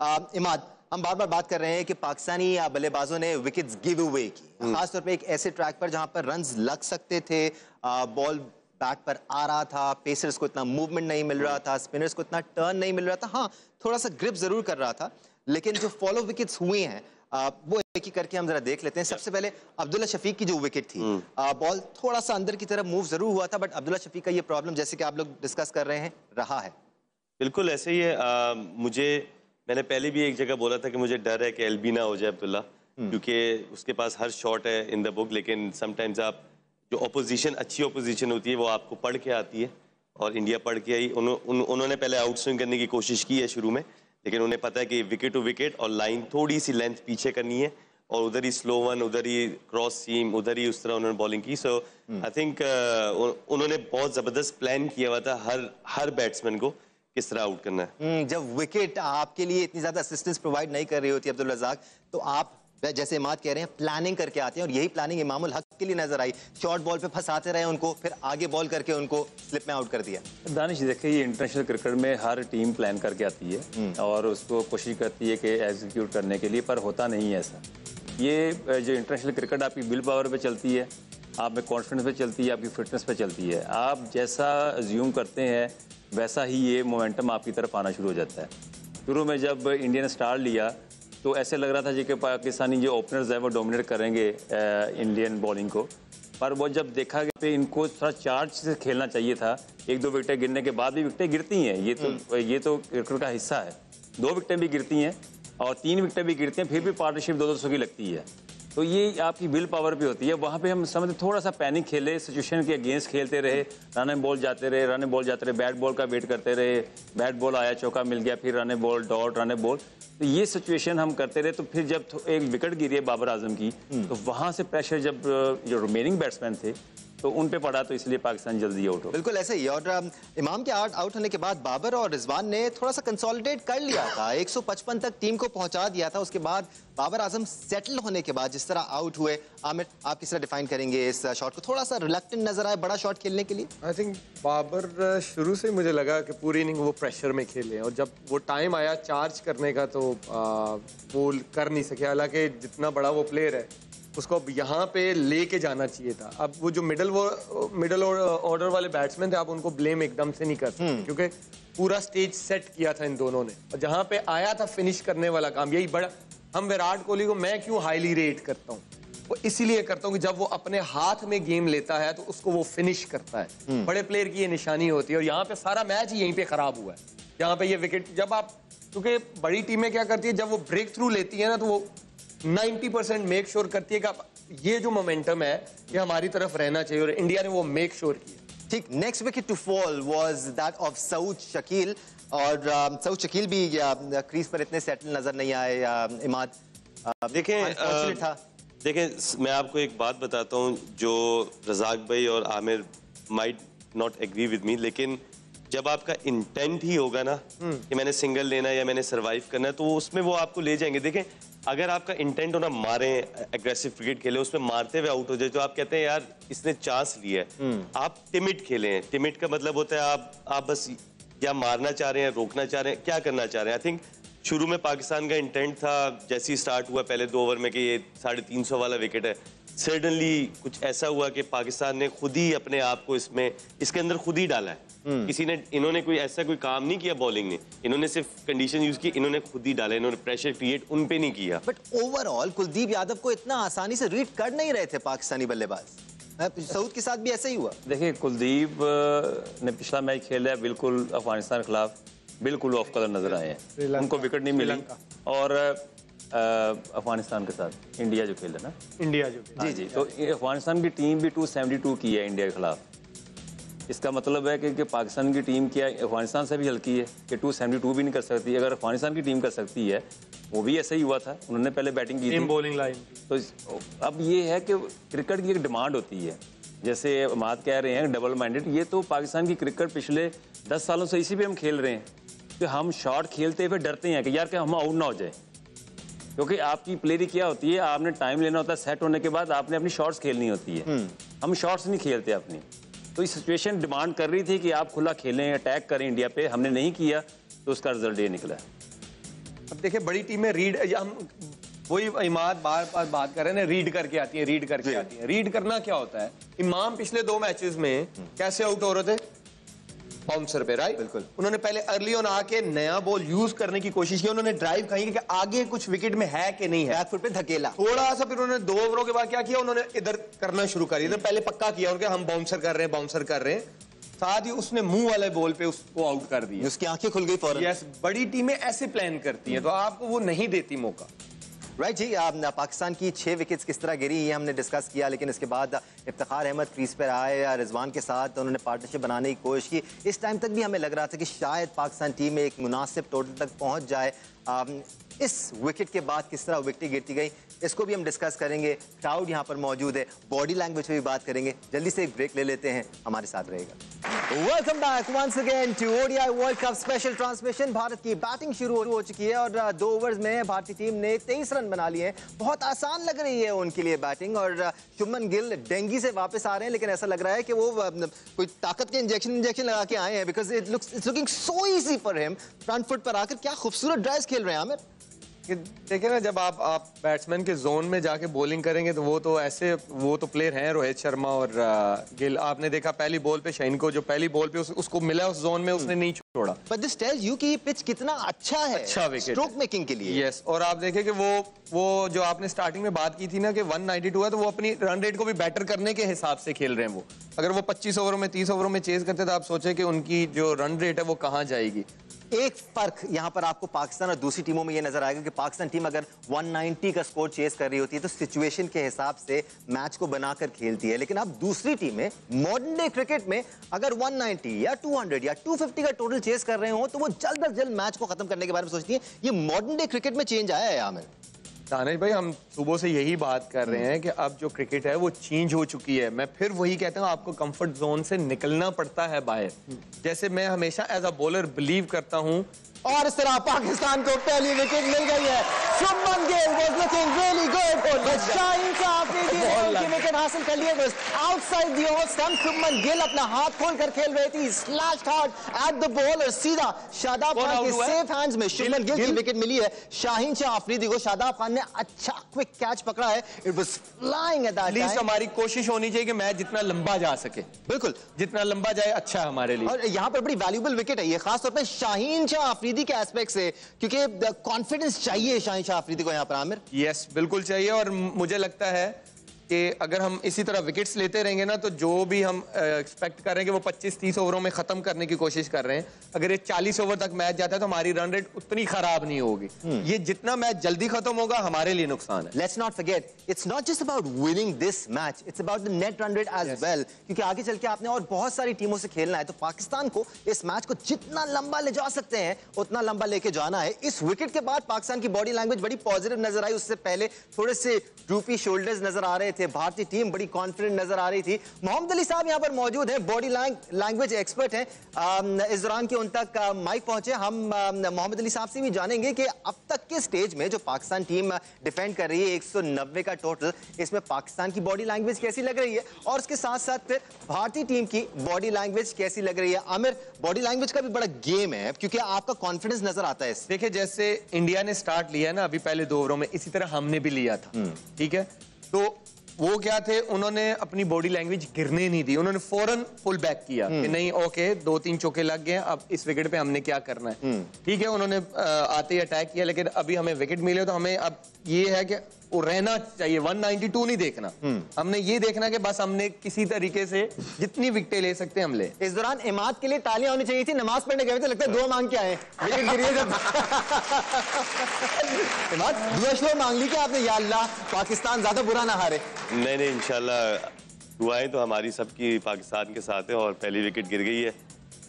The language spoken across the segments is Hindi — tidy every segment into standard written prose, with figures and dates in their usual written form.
इमाद, हम बार बार बात कर रहे हैं कि पाकिस्तानी बल्लेबाजों ने विकेट्स गिव अवे की, खासतौर पे एक ऐसे ट्रैक पर जहां पर रन्स लग सकते थे, बॉल बैट पर आ रहा था, पेसर्स को इतना मूवमेंट नहीं मिल रहा था, स्पिनर्स को इतना टर्न नहीं मिल रहा था। हाँ, थोड़ा सा ग्रिप जरूर कर रहा था, लेकिन जो फॉलो विकेट्स हुए हैं वो एक ही करके हम जरा देख लेते हैं। सबसे पहले अब्दुल्ला शफीक की जो विकेट थी, बॉल थोड़ा सा अंदर की तरफ मूव जरूर हुआ था, बट अब्दुल्ला शफीक का ये प्रॉब्लम, जैसे कि आप लोग डिस्कस कर रहे हैं, रहा है। बिल्कुल ऐसे ही है। मैंने पहले भी एक जगह बोला था कि मुझे डर है कि एलबी ना हो जाए अब्दुल्ला, क्योंकि उसके पास हर शॉट है इन द बुक, लेकिन समटाइम्स आप जो अपोजिशन, अच्छी अपोजिशन होती है वो आपको पढ़ के आती है, और इंडिया पढ़ के आई। उन्होंने पहले आउट स्विंग करने की कोशिश की है शुरू में, लेकिन उन्हें पता है कि विकेट टू विकेट और लाइन थोड़ी सी लेंथ पीछे करनी है, और उधर ही स्लो वन, उधर ही क्रॉस सीम, उधर ही उस तरह उन्होंने बॉलिंग की। सो आई थिंक उन्होंने बहुत ज़बरदस्त प्लान किया हुआ था हर बैट्समैन को किस तरह आउट करना है। जब विकेट आपके लिए इतनी ज्यादा असिस्टेंस प्रोवाइड नहीं कर रही होती अब्दुल रज़ाक, तो आप जैसे इमाद कह रहे हैं प्लानिंग करके आते हैं, और यही प्लानिंग इमामुल हक के लिए नजर आई। शॉर्ट बॉल पे फंसाते रहे उनको, फिर आगे बॉल करके उनको स्लिप में आउट कर दिया। दानिश देखिए, ये इंटरनेशनल क्रिकेट में हर टीम प्लान करके आती है और उसको कोशिश करती है कि एग्जीक्यूट करने के लिए, पर होता नहीं है ऐसा। ये जो इंटरनेशनल क्रिकेट आपकी विल पावर पे चलती है, आप में कॉन्फिडेंस पे चलती है, आपकी फिटनेस पे चलती है। आप जैसा अज्यूम करते हैं वैसा ही ये मोमेंटम आपकी तरफ आना शुरू हो जाता है। शुरू में जब इंडिया ने स्टार्ट लिया तो ऐसे लग रहा था जी कि पाकिस्तानी जो ओपनर्स है वो डोमिनेट करेंगे इंडियन बॉलिंग को, पर वो जब देखा गया तो इनको थोड़ा चार्ज से खेलना चाहिए था। एक दो विकेटें गिरने के बाद भी विकेटें गिरती हैं, ये तो क्रिकेट का हिस्सा है। 2 विकेटें भी गिरती हैं और 3 विकेटें भी गिरती हैं, फिर भी पार्टनरशिप 200 की लगती है। तो ये आपकी विल पावर पे होती है। वहाँ पे हम समझते थोड़ा सा पैनिक खेले, सिचुएशन के अगेंस्ट खेलते रहे, रन बॉल जाते रहे, बैट बॉल का वेट करते रहे, बैट बॉल आया, चौका मिल गया, फिर run ball, dot, run ball. तो ये सिचुएशन हम करते रहे। तो फिर जब एक विकेट गिरी है बाबर आजम की, तो वहाँ से प्रेशर जब जो रिमेनिंग बैट्समैन थे तो उन पे पड़ा, तो इसलिए पाकिस्तान जल्दी आउट हो। बिल्कुल ऐसे ही। और इमाम के आउट होने के बाद बाबर और रिजवान ने थोड़ा सा कंसोलिडेट कर लिया था, 155 तक टीम को पहुंचा दिया था। उसके बाद बाबर आजम सेटल होने के बाद जिस तरह आउट हुए, आमिर आप किस तरह डिफाइन करेंगे इस शॉट को? थोड़ा सा रिलक्टेंट नजर आया बड़ा शॉट खेलने के लिए। आई थिंक बाबर शुरू से मुझे लगा कि पूरी इनिंग वो प्रेशर में खेले, और जब वो टाइम आया चार्ज करने का तो वो कर नहीं सके। हालांकि जितना बड़ा वो प्लेयर है उसको अब यहाँ पे लेके जाना चाहिए था। अब वो जो मिडल ऑर्डर वाले बैट्समैन थे, आप उनको ब्लेम एकदम से नहीं कर सकते, क्योंकि पूरा स्टेज सेट किया था इन दोनों ने, और जहाँ पे आया था फिनिश करने वाला काम, यही बड़ा। हम विराट कोहली को मैं क्यों हाईली रेट करता हूँ, वो इसीलिए करता हूँ कि जब वो अपने हाथ में गेम लेता है तो उसको वो फिनिश करता है। बड़े प्लेयर की ये निशानी होती है, और यहाँ पे सारा मैच यहीं पे खराब हुआ है। यहाँ पे ये विकेट जब आप, क्योंकि बड़ी टीमें क्या करती है, जब वो ब्रेक थ्रू लेती है ना, तो वो 90% मेक श्योर करती है कि ये जो मोमेंटम है ये हमारी तरफ रहना चाहिए, और इंडिया ने वो मेक श्योर किया। ठीक, next wicket to fall was that of Saud Shakeel, और सऊद शकील भी क्रीज पर इतने सेटल नजर नहीं आए। इमाद देखें, मैं आपको एक बात बताता हूँ, जो रज़ाक भाई और Aamir might not agree with me, लेकिन जब आपका इंटेंट ही होगा ना कि मैंने सिंगल लेना है या मैंने सरवाइव करना है, तो उसमें वो आपको ले जाएंगे। देखें, अगर आपका इंटेंट होना मारे, एग्रेसिव क्रिकेट खेले, उसमें मारते हुए आउट हो जाए, तो आप कहते हैं यार इसने चांस लिया है। आप टिमिड खेलें। टिमिड का मतलब होता है आप बस या मारना चाह रहे हैं, रोकना चाह रहे हैं, क्या करना चाह रहे हैं। आई थिंक शुरू में पाकिस्तान का इंटेंट था, जैसे ही स्टार्ट हुआ पहले 2 ओवर में, कि ये 350 वाला विकेट है, सडनली कुछ ऐसा हुआ कि पाकिस्तान ने खुद ही अपने आप को इसके अंदर खुद ही डाला है। इन्होंने कोई ऐसा कोई काम नहीं किया बॉलिंग ने, इन्होंने सिर्फ कंडीशन यूज की, इन्होंने खुद ही डाला, इन्होंने प्रेशर क्रिएट उन पे नहीं किया। बट ओवरऑल कुलदीप यादव को इतना आसानी से रीड कर नहीं रहे थे पाकिस्तानी बल्लेबाज। सऊद के साथ भी ऐसा ही हुआ। देखिए, कुलदीप ने पिछला मैच खेला है, बिल्कुल अफगानिस्तान के खिलाफ बिल्कुल ऑफ कलर नजर आए हैं, उनको विकेट नहीं मिली। और अफगानिस्तान के साथ इंडिया जो खेला ना, इंडिया जो जी, तो अफगानिस्तान की टीम भी 272 की है इंडिया के खिलाफ। इसका मतलब है कि पाकिस्तान की टीम क्या अफगानिस्तान से भी हल्की है कि 272 भी नहीं कर सकती। अगर अफगानिस्तान की टीम कर सकती है, वो भी ऐसा ही हुआ था, उन्होंने पहले बैटिंग की थी, बॉलिंग लाइन। तो अब ये है कि क्रिकेट की एक डिमांड होती है, जैसे माद कह रहे हैं डबल माइंडेड। ये तो पाकिस्तान की क्रिकेट पिछले 10 सालों से इसी पे हम खेल रहे हैं कि हम शॉट खेलते हुए डरते हैं कि यार कि हम आउट ना हो जाए, क्योंकि आपकी प्लेयरी क्या होती है, आपने टाइम लेना होता है, सेट होने के बाद आपने अपनी शॉट्स खेलनी होती है। हम शॉट्स नहीं खेलते अपनी, तो इस सिचुएशन डिमांड कर रही थी कि आप खुला खेलें, अटैक करें इंडिया पे, हमने नहीं किया, तो उसका रिजल्ट ये निकला है। अब देखिए बड़ी टीम में रीड, हम वही इमाद बार बार बात कर रहे हैं, रीड करके आती है, रीड करके आती है। रीड करना क्या होता है? इमाम पिछले 2 मैचेस में कैसे आउट हो रहे थे? बाउंसर पे, राइट? बिल्कुल। उन्होंने पहले अर्ली ऑन आके नया बॉल यूज करने की कोशिश की, उन्होंने ड्राइव खाई कि आगे कुछ विकेट में है कि नहीं है, बैक फुट पे धकेला थोड़ा सा। फिर उन्होंने 2 ओवरों के बाद क्या किया, उन्होंने इधर करना शुरू कर, इधर पहले पक्का किया उनके, हम बाउंसर कर रहे हैं, बाउंसर कर रहे हैं। साथ ही उसने मुंह वाले बॉल पे उसको आउट कर दिया, उसकी आंखें खुल गई फौरन। यस, बड़ी टीमें ऐसे प्लान करती हैं, तो आपको वो नहीं देती मौका। राइट जी, पाकिस्तान की 6 विकेट्स किस तरह गिरी ये हमने डिस्कस किया, लेकिन इसके बाद इफ्तिखार अहमद क्रीज पर आए, रिजवान के साथ उन्होंने पार्टनरशिप बनाने की कोशिश की। इस टाइम तक भी हमें लग रहा था कि शायद पाकिस्तान टीम में एक मुनासिब टोटल तक पहुंच जाए। इस विकेट के बाद किस तरह विकेट गिरती गई इसको भी हम डिस्कस करेंगे। क्राउड यहाँ पर मौजूद है, बॉडी लैंग्वेज पे भी बात करेंगे। जल्दी से एक ब्रेक ले लेते हैं, हमारे साथ रहेगा। Welcome back once again to ODI world cup special transmission. Bharat की बैटिंग शुरू हो चुकी है और 2 ओवर्स में भारतीय टीम ने 23 रन बना लिए हैं। बहुत आसान लग रही है उनके लिए बैटिंग, और शुभमन गिल डेंगी से वापस आ रहे हैं, लेकिन ऐसा लग रहा है कि वो कोई ताकत के इंजेक्शन लगा के आए हैं, because it's looking so easy for him. Front foot पर आकर क्या खूबसूरत ड्राइव्स खेल रहे हैं आमिर। देखिए ना, जब आप बैट्समैन के जोन में जाके बॉलिंग करेंगे तो वो तो प्लेयर हैं रोहित शर्मा और गिल। आपने देखा पहली बॉल पे शाहीन को, जो पहली बॉल पे उसको मिला उस जोन में, उसने नहीं छोड़ा। बट दिस टेल्स यू कि ये पिच कितना अच्छा है, अच्छा विकेट, स्ट्रोक मेकिंग के लिए। यस, और आप देखें कि वो जो आपने स्टार्टिंग में बात की थी ना कि 192 है, तो वो अपनी रन रेट को भी बेटर करने के हिसाब से खेल रहे हैं। वो अगर वो 25 ओवरों में 30 ओवरों में चेज करते तो आप सोचे कि उनकी जो रन रेट है वो कहाँ जाएगी। एक फर्क यहां पर आपको पाकिस्तान और दूसरी टीमों में ये नजर आएगा कि पाकिस्तान टीम अगर 190 का स्कोर चेस कर रही होती है तो सिचुएशन के हिसाब से मैच को बनाकर खेलती है, लेकिन अब दूसरी टीमें मॉडर्न डे क्रिकेट में अगर 190 या 200 या 250 का टोटल चेस कर रहे हो तो वो जल्द अज जल्द मैच को खत्म करने के बारे में सोचती है। ये मॉडर्न डे क्रिकेट में चेंज आया है आमिर। दानिश भाई, हम सुबह से यही बात कर रहे हैं कि अब जो क्रिकेट है वो चेंज हो चुकी है। मैं फिर वही कहता हूँ, आपको कंफर्ट जोन से निकलना पड़ता है बाहर। जैसे मैं हमेशा एज अ बॉलर बिलीव करता हूँ, और इस तरह पाकिस्तान को पहली विकेट मिल गई है। Shubman Gill was looking really good, Shaheen Afridi ने उनकी विकेट हासिल कर ली है outside the off stump. Shubman Gill अपना हाथ खोलकर खेल रहे थे, slashed hard at the ball और सीधा शादाब खान के सेफ हैंड्स में शुभमन गिल की विकेट मिली है। शाहीन आफरीदी को शादाब खान ने अच्छा क्विक कैच पकड़ा है, it was flying at that time. हमारी कोशिश होनी चाहिए कि मैच जितना लंबा जा सके, बिल्कुल जितना लंबा जाए अच्छा है हमारे लिए। और यहाँ पर बड़ी वैल्यूएबल विकेट है ये, खासतौर पर शाहीन आफरीदी के एस्पेक्ट से, क्योंकि कॉन्फिडेंस चाहिए शाहीन आफरीदी को यहाँ पर आमिर। यस, बिल्कुल चाहिए। और मुझे लगता है कि अगर हम इसी तरह विकेट्स लेते रहेंगे ना तो जो भी हम एक्सपेक्ट कर रहे हैं कि वो 25-30 ओवरों में खत्म करने की कोशिश कर रहे हैं, अगर ये 40 ओवर तक मैच जाता है तो हमारी रन रेट उतनी खराब नहीं होगी। ये जितना मैच जल्दी खत्म होगा हमारे लिए नुकसान है। Let's not forget, it's not just about winning this match, it's about the net run rate as well, क्योंकि आगे चल के आपने और बहुत सारी टीमों से खेलना है। तो पाकिस्तान को इस मैच को जितना लंबा ले जा सकते हैं उतना लंबा लेके जाना है। इस विकेट के बाद पाकिस्तान की बॉडी लैंग्वेज बड़ी पॉजिटिव नजर आई, उससे पहले थोड़े से ड्रूपी शोल्डर्स नजर आ रहे थे। भारतीय टीम बड़ी कॉन्फिडेंट नजर आ रही थी। मोहम्मद अली साहब यहां पर मौजूद हैं, बॉडी लैंग्वेज एक्सपर्ट हैं। इस दौरान के उन तक माइक पहुंचे। हम मोहम्मद अली साहब से भी जानेंगे कि अब तक के स्टेज में जो पाकिस्तान टीम डिफेंड कर रही है 190 का टोटल, इसमें पाकिस्तान की बॉडी लैंग्वेज कैसी लग रही है और उसके साथ साथ फिर भारतीय टीम की बॉडी लैंग्वेज कैसी लग रही है। आमिर, बॉडी लैंग्वेज का भी बड़ा गेम है क्योंकि आपका कॉन्फिडेंस नजर आता है। देखिए, जैसे इंडिया ने स्टार्ट लिया ना अभी पहले 2 ओवरों में, इसी तरह हमने भी लिया था, ठीक है। तो वो क्या थे, उन्होंने अपनी बॉडी लैंग्वेज गिरने नहीं दी, उन्होंने फौरन पुल बैक किया कि नहीं, ओके 2-3 चौके लग गए, अब इस विकेट पे हमने क्या करना है, ठीक है। उन्होंने आते ही अटैक किया, लेकिन अभी हमें विकेट मिले तो हमें अब ये है कि वो रहना चाहिए। 192 नहीं देखना, हमने ये देखना कि बस हमने किसी तरीके से जितनी विकेटें ले सकते हैं हम ले। इस दौरान इमाद के लिए तालियां होनी चाहिए थी, नमाज पढ़ने गए थे, लगता है दुआ मांग के आए, विकेट गिरी है जब। इमाद, दुआ शुआ मांग ली क्या आपने, या अल्लाह पाकिस्तान ज्यादा बुरा ना हारे? नहीं, इंशाल्लाह दुआएं तो हमारी सबकी पाकिस्तान के साथ है और पहली विकेट गिर गई है।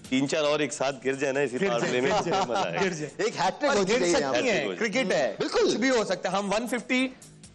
3-4 और एक साथ गिर जाए ना इसी पावर प्ले में, मजा आएगा। एक हैट्रिक हो जाएगी यहाँ पे। क्रिकेट है, बिल्कुल कुछ भी हो सकता है। हम 150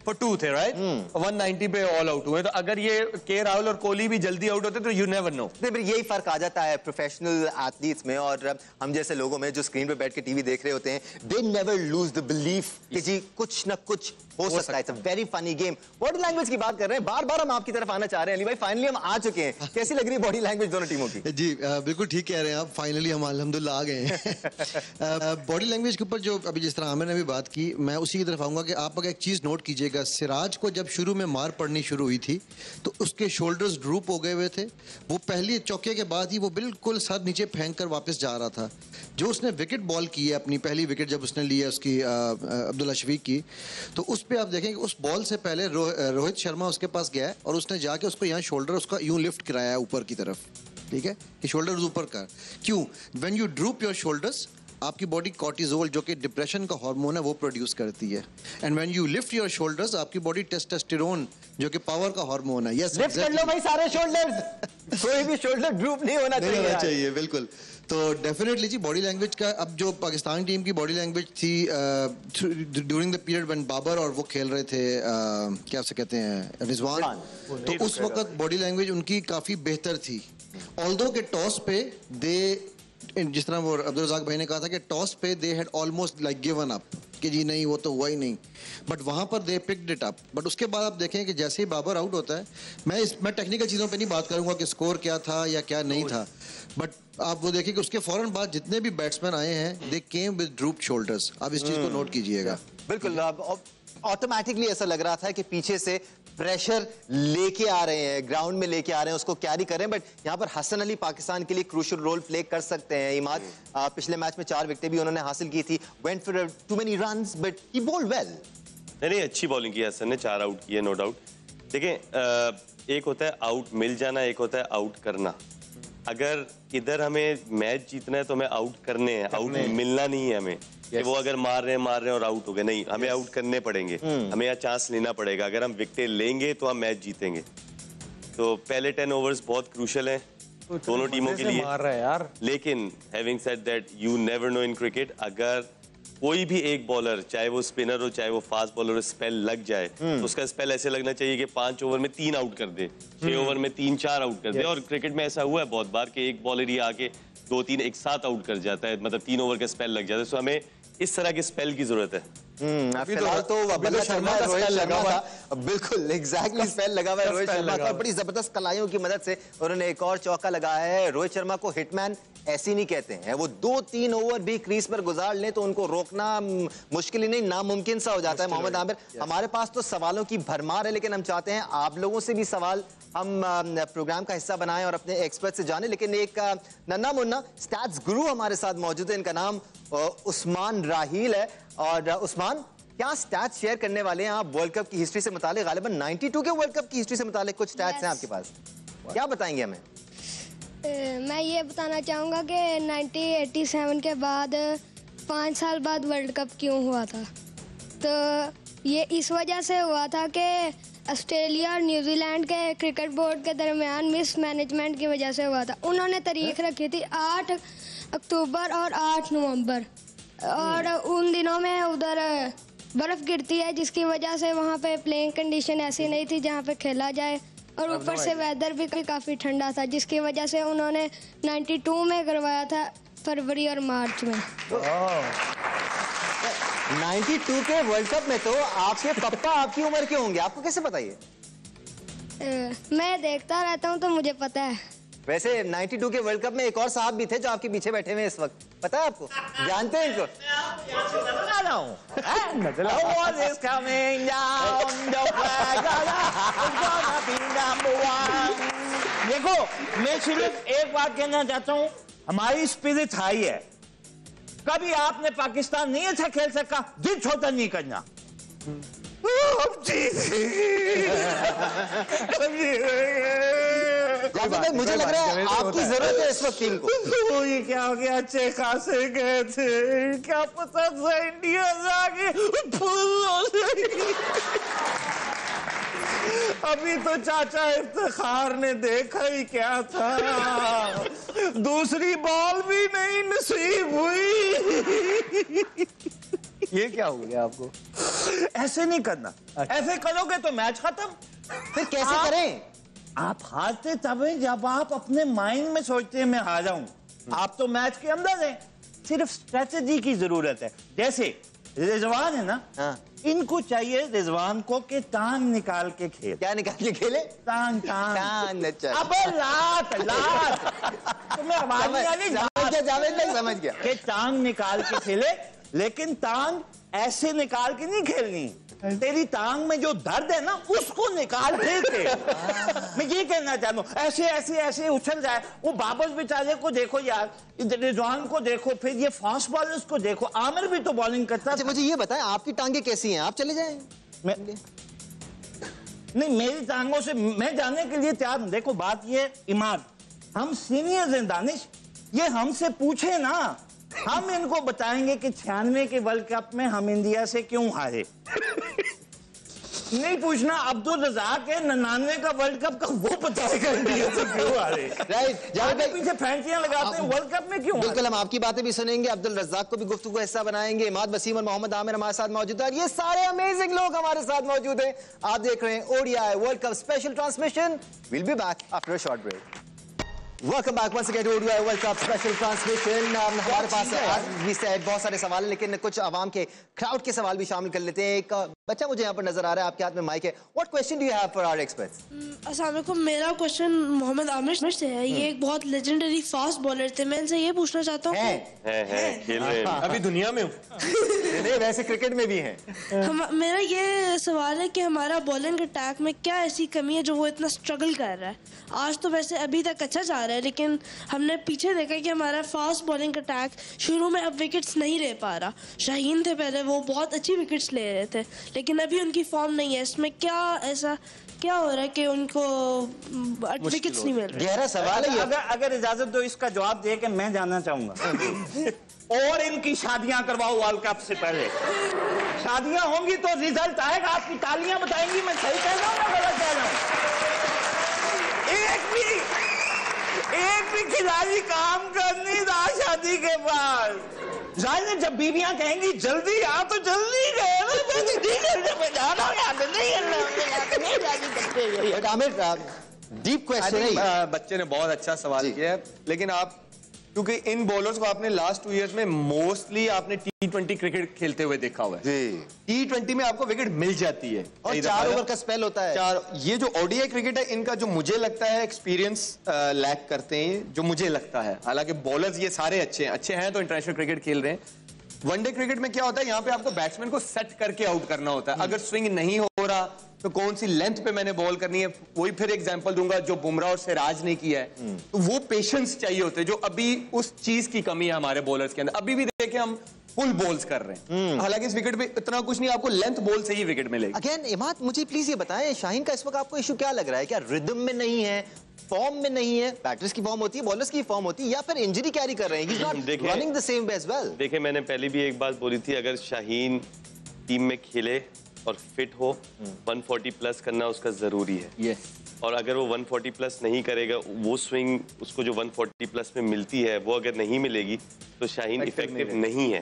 for 2 थे, right? 190 पे ऑल आउट हुए। तो अगर ये के राहुल और कोहली भी जल्दी आउट होते तो यू नेवर नो। यही फर्क आ जाता है प्रोफेशनल एथलीट्स में और हम जैसे लोगों में जो स्क्रीन पे बैठ के टीवी देख रहे होते हैं। They never lose the belief कि जी कुछ ना कुछ हो सकता है। It's a very funny game. Body language की बात कर रहे हैं, बार बार हम आपकी तरफ आना चाह रहे हैं। अली भाई फाइनली हम आ चुके हैं, कैसी लग रही है बॉडी लैंग्वेज दोनों टीमों की? जी बिल्कुल ठीक कह रहे हैं आप, फाइनली हम अल्हम्दुलिल्लाह आ गए हैं। बॉडी लैंग्वेज के ऊपर जो अभी जिस तरह आमिर ने भी बात की, मैं उसी की तरफ आऊंगा कि आप अगर एक चीज़ नोट कीजिएगा, सिराज को जब शुरू में मार पड़नी शुरू हुई थी तो उसके शोल्डर्स ड्रूप हो गए हुए थे। वो पहली चौके के बाद ही वो बिल्कुल सर नीचे फेंक कर वापस जा रहा था। जो उसने विकेट बॉल की है, अपनी पहली विकेट जब उसने ली है उसकी अब्दुल्ला शफीक की, तो उस पर आप देखेंगे उस बॉल से पहले रोहित शर्मा उसके पास गया है और उसने जाके उसको यहाँ शोल्डर उसका यूं लिफ्ट कराया है ऊपर की तरफ, ठीक है, कि शोल्डर्स ऊपर कर। क्यों? When you drupe your shoulders, आपकी बॉडी कॉर्टिजोल जो कि डिप्रेशन का हार्मोन है वो प्रोड्यूस करती है, and when you lift your shoulders, आपकी बॉडी टेस्टोस्टेरोन जो कि पावर का हार्मोन है। यस, लिफ्ट कर लो भाई सारे शोल्डर्स। कोई भी शोल्डर ड्रूप नहीं होना चाहिए। बिल्कुल। तो डेफिनेटली जी बॉडी लैंग्वेज का, अब जो पाकिस्तान टीम की बॉडी लैंग्वेज थी during the period when Babar और वो खेल रहे थे, क्या से कहते हैं, रिजवान, तो उस वक्त बॉडी लैंग्वेज उनकी काफ़ी बेहतर थी। ऑल्दो के टॉस पे दे, जिस तरह वो अब्दुल रज़ाक भाई ने कहा था कि टॉस पे they had almost like given up कि जी नहीं वो तो हुआ ही नहीं, बट वहाँ पर they picked it up. But उसके बाद आप देखें कि जैसे ही बाबर आउट होता है, मैं टेक्निकल चीज़ों पे नहीं बात करूँगा कि स्कोर क्या था या क्या नहीं था, बट आप वो देखिए कि उसके फौरन बाद जितने भी बैट्समैन आए हैं दे केम विद ड्रूप शोल्डर्स। आप इस चीज़ को नोट कीजिएगा। बिल्कुल, ऑटोमेटिकली ऐसा लग रहा था कि पीछे से प्रेशर लेके आ रहे हैं, ग्राउंड में लेके आ रहे हैं, उसको कैरी कर रहे हैं। बट यहाँ पर हसन अली पाकिस्तान के लिए क्रूशियल रोल प्ले कर सकते हैं। इमाद पिछले मैच में 4 विकेटें भी उन्होंने हासिल की थी, went for too many runs but he bowled well. नहीं, अच्छी बॉलिंग की हसन ने, 4 आउट किए, नो डाउट। देखें, एक होता है आउट मिल जाना, एक होता है आउट करना। अगर इधर हमें मैच जीतना है तो हमें आउट करने हैं, आउट मिलना नहीं है हमें। कि वो अगर मार रहे हैं और आउट हो गए, नहीं, हमें आउट करने पड़ेंगे, हमें यहाँ चांस लेना पड़ेगा। अगर हम विकेट लेंगे तो हम मैच जीतेंगे। तो पहले 10 ओवर्स बहुत क्रूशियल हैं दोनों टीमों के लिए। मार रहा है यार। लेकिन having said that, you never know in cricket, अगर कोई भी एक बॉलर, चाहे वो स्पिनर हो चाहे वो फास्ट बॉलर हो, स्पेल लग जाए तो उसका स्पेल ऐसे लगना चाहिए कि 5 ओवर में 3 आउट कर दे, 6 ओवर में 3-4 आउट कर दे। और क्रिकेट में ऐसा हुआ है बहुत बार कि एक बॉलर ही आके 2-3 एक साथ आउट कर जाता है, मतलब 3 ओवर का स्पेल लग जाता है। सो हमें इस तरह के स्पेल की जरूरत है। फिलहाल तो अब्दुल्ला शर्मा, रोहित शर्मा था, बिल्कुल एग्जैक्टली स्पेल लगा हुआ है रोहित शर्मा का। बड़ी जबरदस्त कलाइयों की मदद से उन्होंने एक और चौका लगाया है। रोहित शर्मा को हिटमैन ऐसे नहीं कहते हैं, वो 2-3 ओवर भी क्रीज पर गुजार लें तो उनको रोकना मुश्किल ही नहीं, नामुमकिन सा हो जाता है। मोहम्मद आमिर, हमारे पास तो सवालों की भरमार है, लेकिन हम चाहते हैं आप लोगों से भी सवाल हम प्रोग्राम का हिस्सा बनाएं और अपने एक्सपर्ट से जानें। लेकिन एक नन्ना मुन्ना स्टैट्स गुरु हमारे साथ मौजूद है, इनका नाम उस्मान राहील है। और उस्मान, क्या स्टैट्स शेयर करने वाले हैं आप वर्ल्ड कप की हिस्ट्री से मुतालिक? गालिबन 92 के वर्ल्ड कप की हिस्ट्री से मुतालिक कुछ स्टैट्स हैं आपके पास, क्या बताएंगे हमें? मैं ये बताना चाहूँगा कि 1987 के बाद 5 साल बाद वर्ल्ड कप क्यों हुआ था। तो ये इस वजह से हुआ था कि ऑस्ट्रेलिया और न्यूजीलैंड के क्रिकेट बोर्ड के दरमियान मिसमैनेजमेंट की वजह से हुआ था। उन्होंने तारीख रखी थी 8 अक्टूबर और 8 नवंबर, और उन दिनों में उधर बर्फ़ गिरती है, जिसकी वजह से वहाँ पे प्लेइंग कंडीशन ऐसी नहीं थी जहाँ पे खेला जाए, और ऊपर से वेदर भी काफ़ी ठंडा था, जिसकी वजह से उन्होंने 92 में करवाया था, फरवरी और मार्च में। 92 के वर्ल्ड कप में तो आपके पप्पा आपकी उम्र के होंगे, आपको कैसे पता ये? मैं देखता रहता हूँ तो मुझे पता है। वैसे 92 के वर्ल्ड कप में एक और साहब भी थे जो आपके पीछे बैठे हुए हैं इस वक्त, पता है आपको? जानते हैं इनको? देखो, मैं सिर्फ एक बात कहना चाहता हूँ, हमारी स्पिरिट हाई है। कभी आपने पाकिस्तान नहीं अच्छा खेल सका, दिल छोटा नहीं करना। मुझे लग रहा है आपकी जरूरत है इस वक्त टीम को। ये क्या हो गया, अच्छे खासे गए थे, क्या पता था इंडिया जाके अभी तो चाचा इफ्तिखार ने देखा ही क्या था, दूसरी बॉल भी नहीं नसीब हुई। ये क्या हो गया आपको? ऐसे नहीं करना, ऐसे करोगे तो मैच खत्म। फिर कैसे करें? आप हारते तब हैं जब आप अपने माइंड में सोचते हैं मैं हारा हूं। आप तो मैच के अंदर हैं, सिर्फ स्ट्रेटेजी की जरूरत है। जैसे रिजवान है ना, हाँ। इनको चाहिए रिजवान को कि टांग निकाल के खेल। क्या निकाल के खेले? टांग टांग टांग। अच्छा, अबे लात लात, तुम्हें आवाज नहीं आ रही? जावेद भाई समझ गया कि टांग निकाल के खेले, लेकिन टांग ऐसे निकाल के नहीं खेलनी। तेरी टांग में जो दर्द है ना, उसको निकाल के मैं ये कहना चाहता हूँ। ऐसे ऐसे ऐसे उछल जाए। वो बाबर बेचारे को देखो यार, रिजवान को देखो, फिर ये फास्ट बॉलर्स को देखो। आमिर भी तो बॉलिंग करता है। अच्छा, मुझे ये बताएं आपकी टांगे कैसी हैं? आप चले जाएं। नहीं, मेरी टांगों से मैं जाने के लिए तैयार हूं। देखो बात ये, इमाद, हम सीनियर्स हैं दानिश, ये हमसे पूछे ना, हम इनको बताएंगे कि 96 के वर्ल्ड कप में हम इंडिया से क्यों हारे। नहीं पूछना अब्दुल रज़ाक है 99 का वर्ल्ड कप का, वो बताएगा इंडिया से क्यों हारे। राइट, जाके पीछे फैंटियां लगाते हैं वर्ल्ड कप में क्यों हारे। बिल्कुल, हम आपकी बातें भी सुनेंगे, अब्दुल रज़ाक को भी गुफ्तगू का हिस्सा बनाएंगे। इमाद वसीम और मोहम्मद आमिर हमारे साथ मौजूद है। ये सारे अमेजिंग लोग हमारे साथ मौजूद हैं। आप देख रहे हैं ODI world cup special transmission. Will be back after a short break. Welcome back once again to ODI world cup special transmission. हमारे पास आज भी सेट बहुत सारे सवाल हैं, लेकिन कुछ आवाम के क्राउड के सवाल भी शामिल कर लेते हैं। एक बच्चा मुझे यहाँ पर नजर आ रहा है, आपके हाथ में माइक है। What question do you have for our experts? अस्सलाम वालेकुम, मेरा क्वेश्चन मोहम्मद आमिर से है। ये एक बहुत लेजेंडरी फास्ट बॉलर थे, मैं इनसे ये पूछना चाहता हूँ खेल रहे हैं अभी दुनिया में हूँ। नहीं, वैसे क्रिकेट में भी हैं। मेरा ये सवाल है कि हमारा बॉलिंग अटैक में क्या ऐसी कमी है जो वो इतना स्ट्रगल कर रहा है? आज तो वैसे अभी तक अच्छा जा रहा है, लेकिन हमने पीछे देखा कि हमारा फास्ट बॉलिंग अटैक शुरू में अब विकेट्स नहीं ले पा रहा। शाहीन थे पहले, वो बहुत अच्छी विकेट्स ले रहे थे, लेकिन अभी उनकी फॉर्म नहीं है। इसमें क्या ऐसा क्या हो रहा है कि उनको विकेट्स नहीं मिल रहे? गहरा सवाल है। अगर इजाजत दो इसका जवाब दे के मैं जानना चाहूंगा। और इनकी शादियां करवाओ वर्ल्ड कप से पहले। शादियां होंगी तो रिजल्ट आएगा, आपकी तालियां बताएंगी मैं सही कह रहा हूं ना गलत कह रहा हूं। एक भी खिलाड़ी काम कर नहीं रहा शादी के बाद। जाहिर है जब बीवियां कहेंगी जल्दी आ तो जल्दी गए ना, डीप क्वेश्चन है। बच्चे ने बहुत अच्छा सवाल किया है, लेकिन आप क्योंकि इन बॉलर्स को आपने लास्ट 2 इयर्स में मोस्टली आपने T20 क्रिकेट खेलते हुए देखा हुआ है। T20 में आपको विकेट मिल जाती है और 4 ओवर का स्पेल होता है। ये जो ओडीआई क्रिकेट है, इनका जो मुझे लगता है एक्सपीरियंस लैक करते हैं, जो मुझे लगता है। हालांकि बॉलर्स ये सारे अच्छे हैं तो इंटरनेशनल क्रिकेट खेल रहे हैं। वनडे क्रिकेट में क्या होता है, यहाँ पे आपको बैट्समैन को सेट करके आउट करना होता है। अगर स्विंग नहीं हो रहा तो कौन सी लेंथ पे मैंने बॉल करनी है। वही फिर एग्जांपल दूंगा जो बुमराह और सिराज ने किया है। तो वो पेशेंस चाहिए होते हैं, जो अभी उस चीज की कमी है हमारे बॉलर्स के अंदर। अभी भी देखें हम फुल बॉल्स कर रहे हैं, हालांकि इस विकेट पे इतना कुछ नहीं, आपको लेंथ बॉल से ही विकेट मिलेगी। अगेन इमाद, मुझे प्लीज ये बताएं, शाहीन का इस वक्त आपको इशू क्या लग रहा है? क्या रिदम में नहीं है, फॉर्म में नहीं है? बैटर्स की फॉर्म होती है, बॉलर्स की फॉर्म होती है, या फिर इंजरी कैरी कर रहे हैं? He's not running the same way as well. देखिए, मैंने पहले भी एक बात बोली थी, अगर शाहीन टीम में खेले और फिट हो, 140 प्लस करना उसका जरूरी है। yes. और अगर वो 140 प्लस नहीं करेगा, वो स्विंग उसको जो 140 प्लस में मिलती है वो अगर नहीं मिलेगी तो शाहीन इफेक्टिव नहीं है।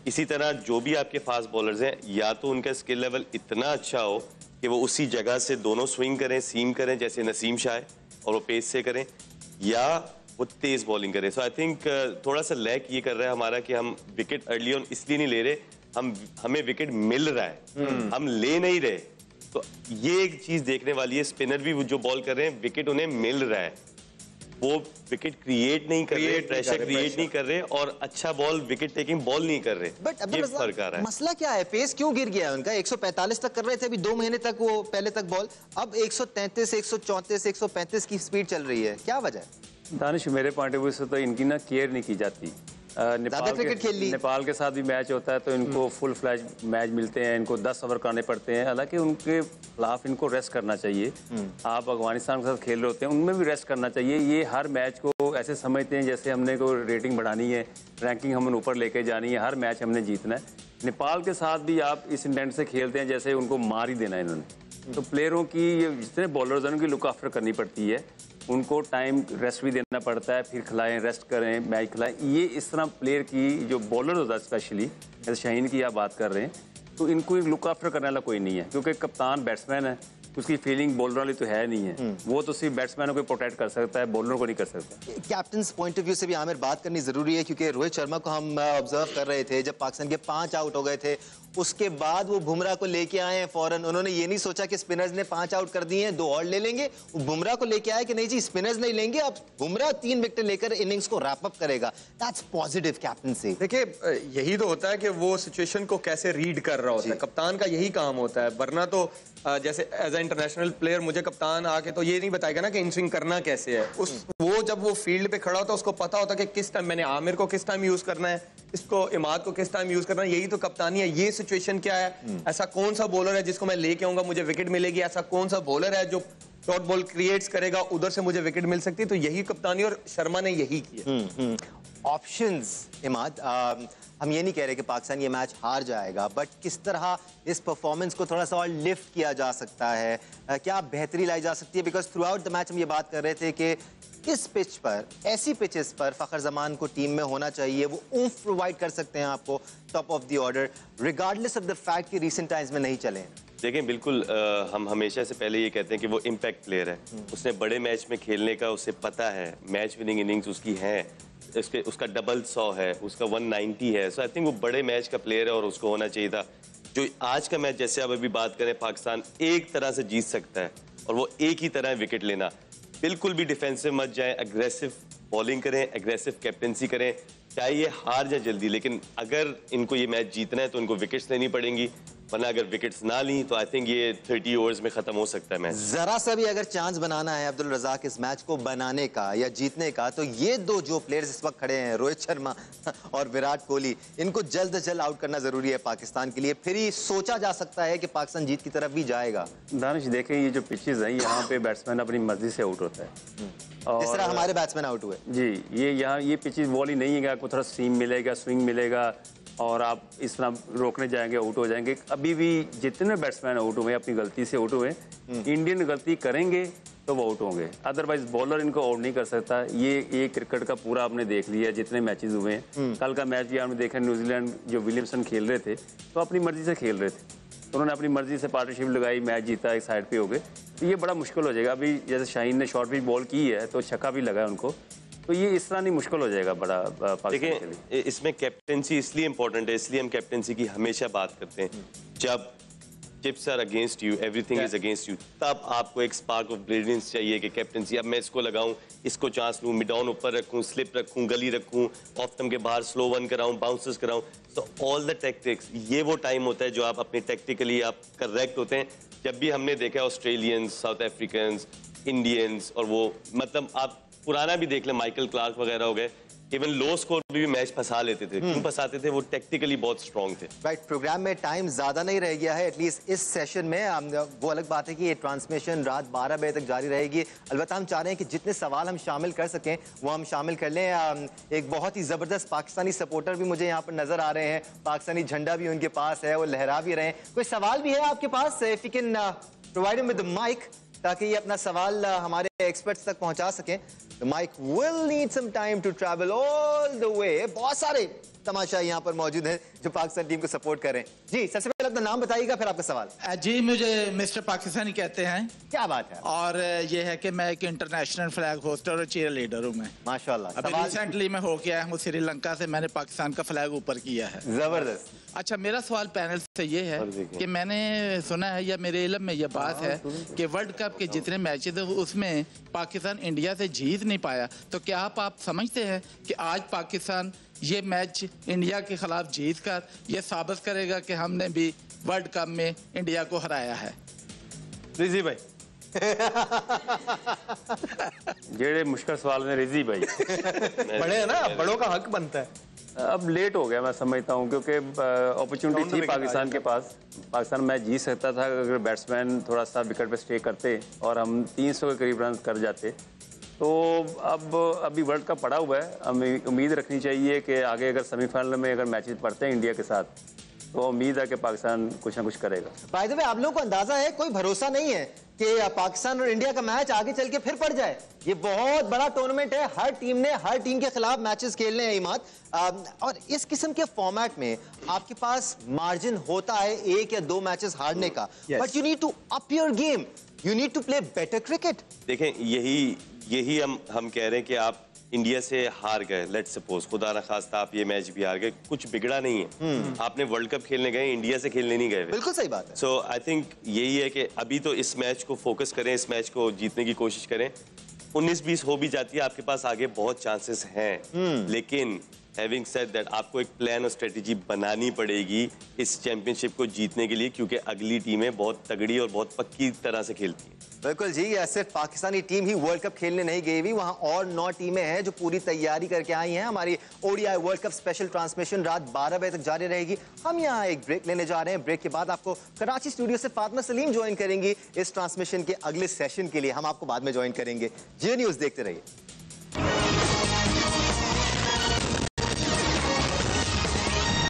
इसी तरह जो भी आपके फास्ट बॉलर्स हैं, या तो उनका स्किल लेवल इतना अच्छा हो कि वो उसी जगह से दोनों स्विंग करें, सीम करें, जैसे नसीम शाह है, और वो पेस से करें, या वो तेज बॉलिंग करें। सो आई थिंक थोड़ा सा लैक ये कर रहा है हमारा कि हम विकेट अर्ली ऑन इसलिए नहीं ले रहे, हमें विकेट मिल रहा है, हम ले नहीं रहे। तो ये एक चीज देखने वाली है। स्पिनर भी जो बॉल कर रहे हैं, विकेट उन्हें मिल रहा है, वो विकेट क्रिएट नहीं कर रहे, प्रेशर क्रिएट नहीं कर रहे, और अच्छा बॉल विकेट टेकिंग बॉल नहीं कर रहे। बट ये फर्क आ रहा है। मसला क्या है? पेस क्यों गिर गया है उनका? 145 तक कर रहे थे अभी 2 महीने तक, वो पहले तक बॉल, अब 133, 134, 135 की स्पीड चल रही है। क्या वजह है? दानिश, मेरे पॉइंट ऑफ व्यू से तो इनकी ना केयर नहीं की जाती। नेपाल के साथ भी मैच होता है तो इनको फुल फ्लैश मैच मिलते हैं, इनको 10 ओवर कराने पड़ते हैं। हालांकि उनके खिलाफ इनको रेस्ट करना चाहिए। आप अफगानिस्तान के साथ खेल रहे होते हैं, उनमें भी रेस्ट करना चाहिए। ये हर मैच को ऐसे समझते हैं जैसे हमने को रेटिंग बढ़ानी है, रैंकिंग हमने ऊपर लेके जानी है, हर मैच हमने जीतना है। नेपाल के साथ भी आप इस इंटेंट से खेलते हैं जैसे उनको मार ही देना है इन्होंने। तो प्लेयरों की, जितने बॉलर्स हैं उनकी लुक आफ्टर करनी पड़ती है, उनको टाइम रेस्ट भी देना पड़ता है, फिर खिलाएं, रेस्ट करें, मैच खिलाएं। ये इस तरह प्लेयर की जो बॉलर होता है, स्पेशली जैसे शाहीन की आप बात कर रहे हैं, तो इनको लुक आफ्टर करने वाला कोई नहीं है, क्योंकि कप्तान बैट्समैन है, उसकी फीलिंग बॉलर वाली तो है नहीं है। वो तो सिर्फ बैट्समैनों को प्रोटेक्ट कर सकता है, बॉलर को नहीं कर सकता। कैप्टन पॉइंट ऑफ व्यू से भी आमिर बात करनी जरूरी है, क्योंकि रोहित शर्मा को हम ऑब्जर्व कर रहे थे जब पाकिस्तान के 5 आउट हो गए थे, उसके बाद वो बुमराह को लेके आए हैं फौरन। उन्होंने ये नहीं सोचा कि स्पिनर्स ने 5 आउट कर दिए हैं, 2 और ले लेंगे। वो बुमराह को लेके आए कि नहीं जी स्पिनर्स नहीं लेंगे, अब बुमराह 3 विकेट लेकर इनिंग्स को रैप अप करेगा। That's positive captaincy. देखिए यही तो होता है कि वो सिचुएशन को कैसे रीड कर रहा होता है, कप्तान का यही काम होता है। वरना तो जैसे एज ए इंटरनेशनल प्लेयर मुझे कप्तान आके तो ये नहीं बताएगा ना कि इन स्विंग करना कैसे है। वो जब वो फील्ड पे खड़ा होता है उसको पता होता है कि किस टाइम मैंने आमिर को किस टाइम यूज करना है, इसको इमाद को किस टाइम यूज करना है। यही तो कप्तानी है। ये सिचुएशन क्या है, ऐसा कौन सा बॉलर है जिसको मैं लेके आऊंगा मुझे विकेट मिलेगी, ऐसा कौन सा बॉलर है जो शॉर्ट बॉल क्रिएट्स करेगा, उधर से मुझे विकेट मिल सकती है। तो यही कप्तानी और शर्मा ने यही किया। ऑप्शंस इमाद, हम ये नहीं कह रहे कि पाकिस्तान ये मैच हार जाएगा, बट किस तरह इस परफॉर्मेंस को थोड़ा सा और लिफ्ट किया जा सकता है, क्या बेहतरी लाई जा सकती है? Because through out the match हम ये बात कर रहे थे कि इस पिच पर, ऐसी पिचेस पर फखर जमान को टीम में होना चाहिए। वो ऊंफ प्रोवाइड कर सकते हैं आपको top of the order, regardless of the fact कि रीसेंट टाइम्स में नहीं चले। देखें बिल्कुल, हम हमेशा से पहले ये कहते हैं कि वो इम्पैक्ट प्लेयर है। उसने बड़े मैच में खेलने का उसे पता है, मैच विनिंग इनिंग्स उसकी है, उसका डबल 100 है, उसका 190 है। सो आई थिंक वो बड़े मैच का प्लेयर है और उसको होना चाहिए था। जो आज का मैच जैसे आप अभी बात करें, पाकिस्तान एक तरह से जीत सकता है और वो एक ही तरह है विकेट लेना। बिल्कुल भी डिफेंसिव मत जाएं, एग्रेसिव बॉलिंग करें, एग्रेसिव कैप्टेंसी करें, चाहे ये हार जाए जल्दी, लेकिन अगर इनको ये मैच जीतना है तो इनको विकेट्स लेनी पड़ेंगी, वरना अगर विकेट्स ना ली तो आई थिंक ये 30 ओवर्स में खत्म हो सकता है मैच। जरा सा भी अगर चांस बनाना है अब्दुल रज़ाक इस मैच को बनाने का या जीतने का, तो ये 2 जो प्लेयर्स इस वक्त खड़े हैं, रोहित शर्मा और विराट कोहली, इनको जल्द से जल्द आउट करना जरूरी है पाकिस्तान के लिए। फिर ही सोचा जा सकता है कि पाकिस्तान जीत की तरफ भी जाएगा। दानिश देखें, ये जो पिचेस हैं यहाँ पे बैट्समैन अपनी मर्जी से आउट होता है, जिस तरह हमारे बैट्समैन आउट हुए जी। ये यहाँ ये पिचेस बॉल ही नहीं है कि आपको थोड़ा सीम मिलेगा, स्विंग मिलेगा और आप इस तरह रोकने जाएंगे आउट हो जाएंगे। अभी भी जितने बैट्समैन आउट हुए अपनी गलती से आउट हुए, इंडियन गलती करेंगे तो वो आउट होंगे, अदरवाइज बॉलर इनको आउट नहीं कर सकता। ये क्रिकेट का पूरा आपने देख लिया, जितने मैचेस हुए हैं। कल का मैच भी आपने देखा, न्यूजीलैंड जो विलियमसन खेल रहे थे तो अपनी मर्जी से खेल रहे थे, तो उन्होंने अपनी मर्जी से पार्टनरशिप लगाई, मैच जीता, एक साइड पे हो गए। तो ये बड़ा मुश्किल हो जाएगा। अभी जैसे शाहीन ने शॉर्ट पिच बॉल की है तो छक्का भी लगा उनको, तो ये इस तरह नहीं मुश्किल हो जाएगा बड़ा पाकिस्तान के लिए। देखिए इसमें कैप्टेंसी इसलिए इंपॉर्टेंट है, इसलिए हम कैप्टेंसी की हमेशा बात करते हैं। जब chips are against you, everything is against you, तब आपको एक स्पार्क ऑफ ब्रिलियंस चाहिए कि कैप्टेंसी, अब मैं इसको लगाऊं, इसको चांस लूं, मिड ऑन ऊपर रखूं, स्लिप रखूं, गली रखूं, ऑफ स्टंप के बाहर स्लो वन कराऊं, बाउंसर्स कराऊं। तो ऑल द टैक्टिक्स, ये वो टाइम होता है जो आप अपने टेक्टिकली आप करेक्ट होते हैं। जब भी हमने देखा ऑस्ट्रेलियंस, साउथ अफ्रीकन्स, इंडियंस, और वो मतलब आप पुराना भी देख लें, माइकल क्लार्क वगैरह हो गए, इवन लो स्कोर भी मैच फंसा लेते थे। क्यों फंसाते थे? वो टेक्निकली बहुत स्ट्रांग थे। राइट, प्रोग्राम में टाइम ज्यादा नहीं रह गया है, एटलीस्ट इस सेशन में। वो अलग बात है कि ये ट्रांसमिशन रात 12 बजे तक जारी रहेगी। अलबत्ता हम चाह रहे हैं कि जितने सवाल हम शामिल कर सकें वो हम शामिल कर लें। एक बहुत ही जबरदस्त पाकिस्तानी सपोर्टर भी मुझे यहाँ पर नजर आ रहे हैं, पाकिस्तानी झंडा भी उनके पास है, वो लहरा भी रहे हैं। कोई सवाल भी है आपके पास? If you can provide him with the mic, ताकि ये अपना सवाल हमारे एक्सपर्ट्स तक पहुंचा सकें। The mic will need some time to travel all the way. बहुत सारे तमाशा यहाँ पर मौजूद है जो पाकिस्तान टीम को सपोर्ट कर रहे हैं। जी, सबसे पहले अपना नाम बताइएगा, फिर आपका सवाल। जी, मुझे मिस्टर पाकिस्तानी कहते हैं। क्या बात है। और ये है कि मैं एक इंटरनेशनल फ्लैग होस्टर और चीयर लीडर हूँ मैं, माशाल्लाह। अभी रिसेंटली मैं होके आया हूँ श्रीलंका से, मैंने पाकिस्तान का फ्लैग ऊपर किया है। जबरदस्त। अच्छा, मेरा सवाल पैनल से ये है कि मैंने सुना है या मेरे इल्म में ये बात है कि वर्ल्ड कप के जितने मैचेस हैं उसमें पाकिस्तान इंडिया से जीत नहीं पाया, तो क्या आप समझते हैं कि आज पाकिस्तान ये मैच इंडिया के खिलाफ जीत कर ये साबित करेगा कि हमने भी वर्ल्ड कप में इंडिया को हराया है? रिजी भाई जेड़े मुश्किल सवाल ने रिजी भाई बड़े हैं ना, बड़ों का हक बनता है। अब लेट हो गया मैं समझता हूँ, क्योंकि अपॉर्चुनिटी थी पाकिस्तान के पास। पाकिस्तान मैच जीत सकता था अगर बैट्समैन थोड़ा सा विकेट पे स्टे करते और हम 300 के करीब रन कर जाते। तो अब अभी वर्ल्ड कप पड़ा हुआ है, हमें उम्मीद रखनी चाहिए कि आगे अगर सेमीफाइनल में अगर मैचेस पड़ते हैं इंडिया के साथ तो उम्मीद है कि पाकिस्तान कुछ ना कुछ करेगा। बाय द वे, आप लोगों को अंदाजा है, कोई भरोसा नहीं है कि पाकिस्तान और इंडिया का मैच आगे चल के फिर पड़ जाए। ये बहुत बड़ा टूर्नामेंट है, हर टीम ने हर टीम के खिलाफ मैचेस खेलने हैं इमाद, और इस किस्म के फॉर्मेट में आपके पास मार्जिन होता है 1 या 2 मैचेस हारने का, but you need to up your game, you need to play better cricket. देखें, यही हम कह रहे हैं कि आप इंडिया से हार गए, लेट्स सपोज, खुदा न खास्ता आप ये मैच भी हार गए, कुछ बिगड़ा नहीं है। आपने वर्ल्ड कप खेलने गए, इंडिया से खेलने नहीं गए। बिल्कुल सही बात है। सो आई थिंक यही है कि अभी तो इस मैच को फोकस करें, इस मैच को जीतने की कोशिश करें। 19-20 हो भी जाती है, आपके पास आगे बहुत चांसेस हैं, लेकिन हैविंग सेड दैट आपको एक प्लान और स्ट्रेटेजी बनानी पड़ेगी इस चैंपियनशिप को जीतने के लिए, क्योंकि अगली टीमें बहुत तगड़ी और बहुत पक्की तरह से खेलती हैं। बिल्कुल जी, सिर्फ पाकिस्तानी टीम ही वर्ल्ड कप खेलने नहीं गई हुई, वहां और 9 टीमें हैं जो पूरी तैयारी करके आई हैं। हमारी ODI world cup special transmission रात 12 बजे तक जारी रहेगी। हम यहाँ एक ब्रेक लेने जा रहे हैं। ब्रेक के बाद आपको कराची स्टूडियो से फातिमा सलीम ज्वाइन करेंगी इस ट्रांसमिशन के अगले सेशन के लिए। हम आपको बाद में ज्वाइन करेंगे। जियो न्यूज़ देखते रहिए।